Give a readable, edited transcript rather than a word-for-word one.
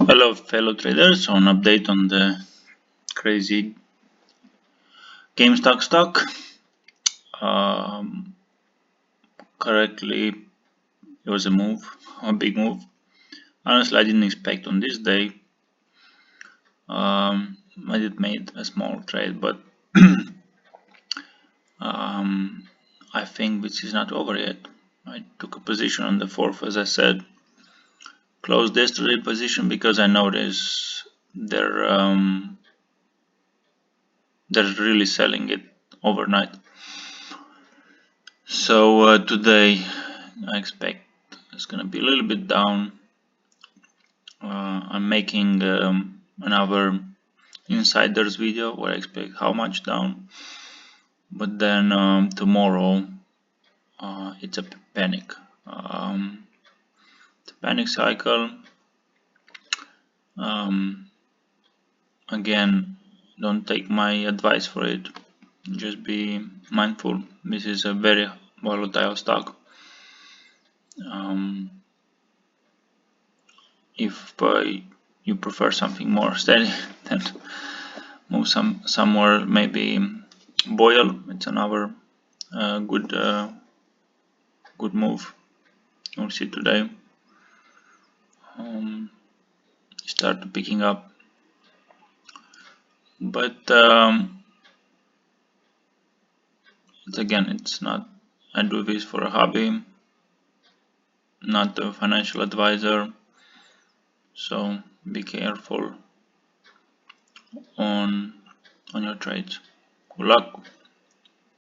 Hello fellow traders, an update on the crazy GameStop stock. Um, Correctly, it was a big move. Honestly, I didn't expect on this day. I did made a small trade, but um, I think this is not over yet. I took a position on the fourth, as I said. Closed yesterday position because I noticed they're really selling it overnight. So today I expect it's gonna be a little bit down. I'm making another insiders video where I expect how much down, but then tomorrow it's a panic. The panic cycle. Um, Again, don't take my advice for it. Just be mindful. This is a very volatile stock. Um, if you prefer something more steady, then move somewhere. Maybe Boyle. It's another good move. We'll see today. Start picking up, but again, it's not. I do this for a hobby, not a financial advisor. So be careful on your trades. Good luck.